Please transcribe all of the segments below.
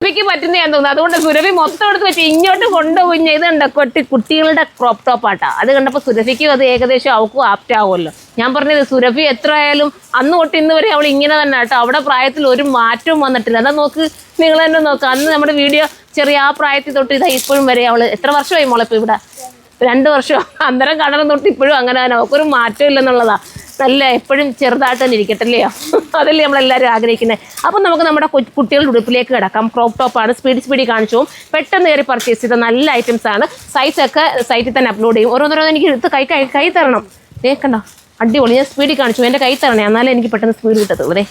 സുരഭിക്ക് പറ്റുന്നതാന്ന് തോന്നുന്നു. അതുകൊണ്ട് സുരഭി മൊത്തം എടുത്ത് വെച്ച് ഇങ്ങോട്ട് കൊണ്ടുപോയി ഇതുണ്ട് കുട്ടികളുടെ ക്രോപ്പ് ടോപ്പാട്ടാ. അത് കണ്ടപ്പോൾ സുരഭിക്കും അത് ഏകദേശം അവൾക്കും ആപ്റ്റ് ആവുമല്ലോ. ഞാൻ പറഞ്ഞത് സുരഭി എത്ര ആയാലും അന്ന് തൊട്ട് ഇന്ന് വരെ അവൾ ഇങ്ങനെ തന്നെ കേട്ടോ. അവിടെ പ്രായത്തിൽ ഒരു മാറ്റവും വന്നിട്ടില്ല. അതാ നോക്ക്, നിങ്ങൾ തന്നെ നോക്ക്. അന്ന് നമ്മുടെ വീഡിയോ ചെറിയ ആ പ്രായത്തിൽ തൊട്ട് ഇതാ ഇപ്പോഴും വരെ അവൾ എത്ര വർഷമായി മോളിപ്പോൾ ഇവിടെ? 2 വർഷം. അന്നേരം കടനം തൊട്ട് ഇപ്പോഴും അങ്ങനെ തന്നെ. അവൾക്കൊരു മാറ്റം ഇല്ലെന്നുള്ളതാ. നല്ല എപ്പോഴും ചെറുതായിട്ട് തന്നെ ഇരിക്കട്ടല്ലയോ, അതല്ലേ നമ്മളെല്ലാവരും ആഗ്രഹിക്കുന്നത്. അപ്പം നമുക്ക് നമ്മുടെ കുട്ടികളുടെ ഉടുപ്പിലേക്ക് കിടക്കാം. ക്രോപ്പ് ടോപ്പാണ്. സ്പീഡി കാണിച്ചു പെട്ടെന്ന് കയറി പർച്ചേസ് ചെയ്ത നല്ല ഐറ്റംസ് ആണ്. സൈസൊക്കെ സൈറ്റിൽ തന്നെ അപ്ലോഡ് ചെയ്യും. ഓരോന്നോരോന്ന് എനിക്ക് എടുത്ത് കൈ തരണം. കണ്ടോ, അടിപൊളി. ഞാൻ സ്പീഡിൽ കാണിച്ചു, എൻ്റെ കൈ തരണേ, എന്നാലേ എനിക്ക് പെട്ടെന്ന് സ്പീഡ് കിട്ടത്തുള്ളൂ.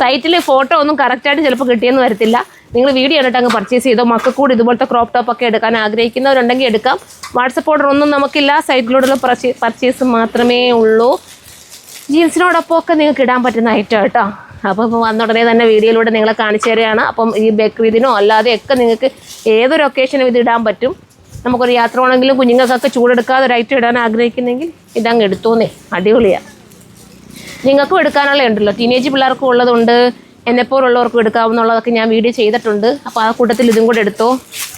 സൈറ്റിൽ ഫോട്ടോ ഒന്നും കറക്റ്റായിട്ട് ചിലപ്പോൾ കിട്ടിയെന്ന് വരത്തില്ല. നിങ്ങൾ വീഡിയോ കണ്ടിട്ട് അങ്ങ് പർച്ചേസ് ചെയ്തോ. മക്കൾക്ക് കൂടി ഇതുപോലത്തെ ക്രോപ്പ് ടോപ്പൊക്കെ എടുക്കാൻ ആഗ്രഹിക്കുന്നവരുണ്ടെങ്കിൽ എടുക്കാം. വാട്സപ്പ് ഓർഡർ ഒന്നും നമുക്കില്ല. സൈറ്റിലൂടെയുള്ള പർച്ചേസ് മാത്രമേ ഉള്ളൂ. ജീൻസിനോടൊപ്പം ഒക്കെ നിങ്ങൾക്ക് ഇടാൻ പറ്റുന്ന ഐറ്റം കേട്ടോ. അപ്പോൾ ഇപ്പോൾ വന്നുടനെ തന്നെ വീഡിയോയിലൂടെ നിങ്ങളെ കാണിച്ചു തരികയാണ്. അപ്പം ഈ ബേക്കറിതിനോ അല്ലാതെയൊക്കെ നിങ്ങൾക്ക് ഏതൊരു ഒക്കേഷനും ഇത് ഇടാൻ പറ്റും. നമുക്കൊരു യാത്ര പോകണമെങ്കിലും കുഞ്ഞുങ്ങൾക്കൊക്കെ ചൂടെടുക്കാതെ ഒരു ഐറ്റം ഇടാൻ ആഗ്രഹിക്കുന്നെങ്കിൽ ഇതങ്ങ് എടുത്തോന്നേ, അടിപൊളിയാണ്. നിങ്ങൾക്കും എടുക്കാനുള്ള ഉണ്ടല്ലോ, ടീനേജ് പിള്ളേർക്കും ഉള്ളതുണ്ട്, എന്നെപ്പോലുള്ളവർക്കും എടുക്കാവുന്നുള്ളതൊക്കെ ഞാൻ വീഡിയോ ചെയ്തിട്ടുണ്ട്. അപ്പോൾ ആ കൂട്ടത്തിൽ ഇതും കൂടെ എടുത്തോ.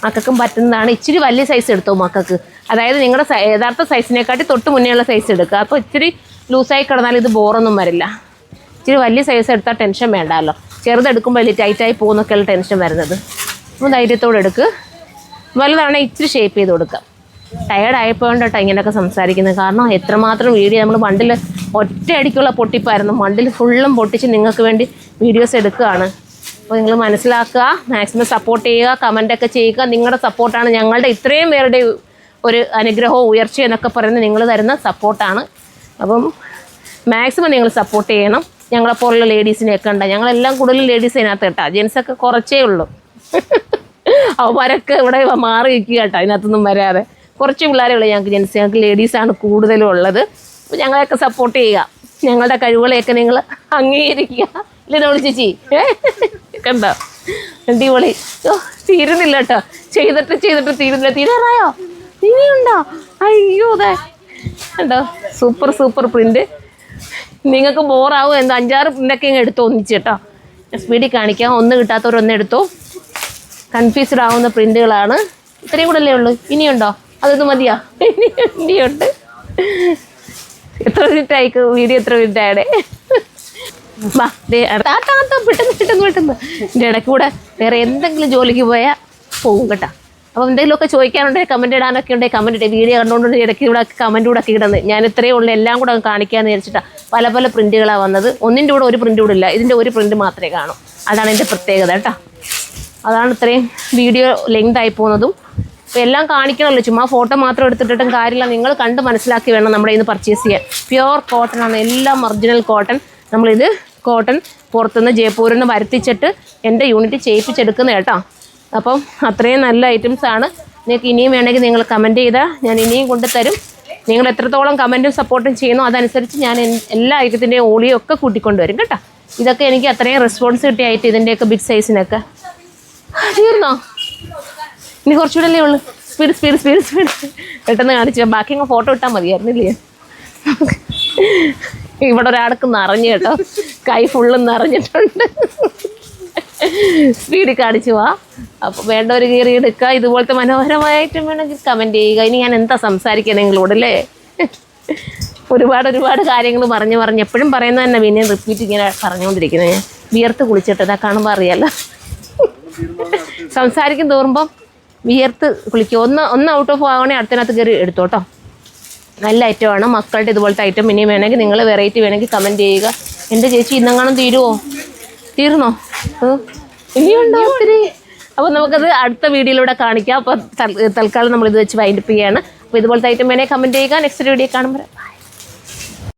മക്കൾക്കും പറ്റുന്നതാണ്. ഇച്ചിരി വലിയ സൈസ് എടുത്തോ മക്കൾക്ക്. അതായത് നിങ്ങളുടെ യഥാർത്ഥ സൈസിനെക്കാട്ടി തൊട്ട് മുന്നേയുള്ള സൈസ് എടുക്കുക. അപ്പോൾ ഇച്ചിരി ലൂസായി കിടന്നാൽ ഇത് ബോറൊന്നും വരില്ല. ഇച്ചിരി വലിയ സൈസ് എടുത്താൽ ടെൻഷൻ വേണ്ടല്ലോ. ചെറുതെടുക്കുമ്പോൾ വലിയ ടൈറ്റായി പോകുന്നൊക്കെയുള്ള ടെൻഷൻ വരുന്നത്. അപ്പോൾ ധൈര്യത്തോടെ എടുക്കുക. വലുതാണെങ്കിൽ ഇച്ചിരി ഷേപ്പ് ചെയ്ത് കൊടുക്കാം. ടയേർഡായപ്പോഴാണ് ഇങ്ങനെയൊക്കെ സംസാരിക്കുന്നത്. കാരണം എത്രമാത്രം വീഡിയോ നമ്മൾ മണ്ടിൽ ഒറ്റയടിക്കുള്ള പൊട്ടിപ്പായിരുന്നു. മണ്ടിൽ ഫുള്ളും പൊട്ടിച്ച് നിങ്ങൾക്ക് വേണ്ടി വീഡിയോസ് എടുക്കുകയാണ്. അപ്പോൾ നിങ്ങൾ മനസ്സിലാക്കുക, മാക്സിമം സപ്പോർട്ട് ചെയ്യുക, കമൻറ്റൊക്കെ ചെയ്യുക. നിങ്ങളുടെ സപ്പോർട്ടാണ് ഞങ്ങളുടെ ഇത്രയും പേരുടെ ഒരു അനുഗ്രഹവും ഉയർച്ച എന്നൊക്കെ പറയുന്നത് നിങ്ങൾ തരുന്ന സപ്പോർട്ടാണ്. അപ്പം മാക്സിമം നിങ്ങൾ സപ്പോർട്ട് ചെയ്യണം. ഞങ്ങളെപ്പോലുള്ള ലേഡീസിനെയൊക്കെ ഉണ്ട്. ഞങ്ങളെല്ലാം കൂടുതലും ലേഡീസ് അതിനകത്ത് കേട്ടോ. ജെൻസൊക്കെ കുറച്ചേ ഉള്ളൂ. അവരൊക്കെ ഇവിടെ മാറി നിൽക്കുക കേട്ടോ, അതിനകത്തൊന്നും വരാതെ. കുറച്ച് പിള്ളേരേ ഉള്ളൂ ഞങ്ങൾക്ക് ജെൻസ്. ഞങ്ങൾക്ക് ലേഡീസാണ് കൂടുതലും ഉള്ളത്. അപ്പോൾ ഞങ്ങളെയൊക്കെ സപ്പോർട്ട് ചെയ്യുക. ഞങ്ങളുടെ കഴിവുകളെയൊക്കെ നിങ്ങൾ അംഗീകരിക്കുക. ഇല്ലേ ചേച്ചി? കണ്ടോ, അടിപൊളി. തീരുന്നില്ല കേട്ടോ. ചെയ്തിട്ട് തീരുന്നില്ല. തീരാറായോ? ഇനിയുണ്ടോ? അയ്യോ, അതെ കണ്ടോ, സൂപ്പർ പ്രിന്റ്. നിങ്ങൾക്ക് ബോറാവും. എന്താ 5-6 പ്രിൻ്റൊക്കെ ഇങ്ങ് എടുത്തോ ഒന്നിച്ച് കേട്ടോ. സ്പീഡിൽ കാണിക്കാം. ഒന്ന് കിട്ടാത്തവരൊന്നും എടുത്തോ. കൺഫ്യൂസ്ഡ് ആവുന്ന പ്രിന്റുകളാണ്. ഇത്രയും കൂടെ അല്ലേ ഉള്ളൂ? ഇനിയുണ്ടോ? അതൊന്നും മതിയാ? ഇനിയുണ്ട്. എത്ര മിനിറ്റ് ആയിക്കോ വീഡിയോ? എത്ര മിനിറ്റ് ആയടെ? വാ പെട്ടെന്ന് എൻ്റെ ഇടയ്ക്ക് കൂടെ വേറെ എന്തെങ്കിലും ജോലിക്ക് പോയാൽ പോകും കേട്ടോ. അപ്പോൾ എന്തെങ്കിലുമൊക്കെ ചോദിക്കാനുണ്ടെങ്കിൽ കമൻറ്റ് ഇടാനൊക്കെ ഉണ്ടെങ്കിൽ കമൻറ്റ് ഇട്ടേ. വീഡിയോ കണ്ടുകൊണ്ട് ഇടയ്ക്ക് ഇവിടെ കമൻറ്റ് കൂടെ ഒക്കെ ഇടുന്നത് ഞാൻ ഇത്രയേ ഉള്ളൂ. എല്ലാം കൂടെ കാണിക്കാമെന്ന് വിചാരിച്ചിട്ടാണ്. പല പ്രിൻറ്റുകളാണ് വന്നത്. ഒന്നിൻ്റെ കൂടെ ഒരു പ്രിൻ്റ് കൂടെ ഇല്ല. ഇതിൻ്റെ ഒരു പ്രിൻ്റ് മാത്രമേ കാണൂ. അതാണ് എൻ്റെ പ്രത്യേകത കേട്ടോ. അതാണ് ഇത്രയും വീഡിയോ ലെങ്ത് ആയി പോകുന്നതും. അപ്പോൾ എല്ലാം കാണിക്കണമല്ലോ. ചുമ്മാ ഫോട്ടോ മാത്രം എടുത്തിട്ടും കാര്യമില്ല. നിങ്ങൾ കണ്ട് മനസ്സിലാക്കി വേണം നമ്മുടെ ഇന്ന് പർച്ചേസ് ചെയ്യാൻ. പ്യുവർ കോട്ടൺ ആണ്. എല്ലാം ഒറിജിനൽ കോട്ടൺ. നമ്മളിത് കോട്ടൺ പുറത്തുനിന്ന് ജയ്പൂരിൽ നിന്ന് വരുത്തിച്ചിട്ട് എൻ്റെ യൂണിറ്റ് ചെയ്യിപ്പിച്ചെടുക്കുന്ന കേട്ടോ. അപ്പം അത്രയും നല്ല ഐറ്റംസാണ്. നിങ്ങൾക്ക് ഇനിയും വേണമെങ്കിൽ നിങ്ങൾ കമൻറ്റ് ചെയ്താൽ ഞാൻ ഇനിയും കൊണ്ടുതരും. നിങ്ങൾ എത്രത്തോളം കമൻറ്റും സപ്പോർട്ടും ചെയ്യുന്നോ അതനുസരിച്ച് ഞാൻ എല്ലാ ഐറ്റത്തിൻ്റെയും ഓളിയും ഒക്കെ കൂട്ടിക്കൊണ്ടുവരും കേട്ടോ. ഇതൊക്കെ എനിക്ക് അത്രയും റെസ്പോൺസ് കിട്ടിയായിട്ട് ഇതിൻ്റെയൊക്കെ ബിഗ് സൈസിനൊക്കെ. തീർന്നോ? ഇനി കുറച്ചുകൂടെ അല്ലേ ഉള്ളൂ. സ്പീഡ് പെട്ടെന്ന് കാണിച്ചു. ബാക്കി അങ്ങ് ഫോട്ടോ ഇട്ടാൽ മതിയായിരുന്നില്ലേ? ഇവിടെ ഒരാൾക്ക് നിറഞ്ഞു കേട്ടോ. കൈ ഫുള്ളും നിറഞ്ഞിട്ടുണ്ട്. സ്പീഡിൽ കാണിച്ചു പോവാ. അപ്പോൾ വേണ്ടവർ കയറി എടുക്കുക. ഇതുപോലത്തെ മനോഹരമായിട്ടും വേണമെങ്കിൽ കമൻറ്റ് ചെയ്യുക. ഇനി ഞാൻ എന്താ സംസാരിക്കുക നിങ്ങളോടല്ലേ? ഒരുപാട് കാര്യങ്ങൾ പറഞ്ഞ് എപ്പോഴും പറയുന്നത് തന്നെ പിന്നെ റിപ്പീറ്റ് ഇങ്ങനെ പറഞ്ഞുകൊണ്ടിരിക്കുന്നത്. ഞാൻ വിയർത്ത് കുളിച്ചിട്ട് ഇതാ കാണുമ്പോൾ അറിയാലോ. സംസാരിക്കും തോറുമ്പം വിയർത്ത് കുളിക്കുക. ഒന്ന് ഔട്ട് ഓഫ് ആവണേ അടുത്തതിനകത്ത് കയറി എടുത്തോട്ടോ. നല്ല ഐറ്റമാണ്. മക്കളുടെ ഇതുപോലത്തെ ഐറ്റം ഇനിയും വേണമെങ്കിൽ നിങ്ങൾ വെറൈറ്റി വേണമെങ്കിൽ കമൻറ്റ് ചെയ്യുക. എൻ്റെ ചേച്ചി ഇന്നെങ്ങാനും തീർന്നോ? ഇനിയുണ്ടോ ഒത്തിരി? അപ്പോൾ നമുക്കത് അടുത്ത വീഡിയോയിലൂടെ കാണിക്കാം. അപ്പോൾ തൽക്കാലം നമ്മളിത് വെച്ച് വൈൻഡപ്പ് ചെയ്യുകയാണ്. അപ്പോൾ ഇതുപോലത്തെ ഐറ്റം വേണമെങ്കിൽ കമൻറ്റ് ചെയ്യുക. നെക്സ്റ്റ് വീഡിയോ കാണുമ്പോൾ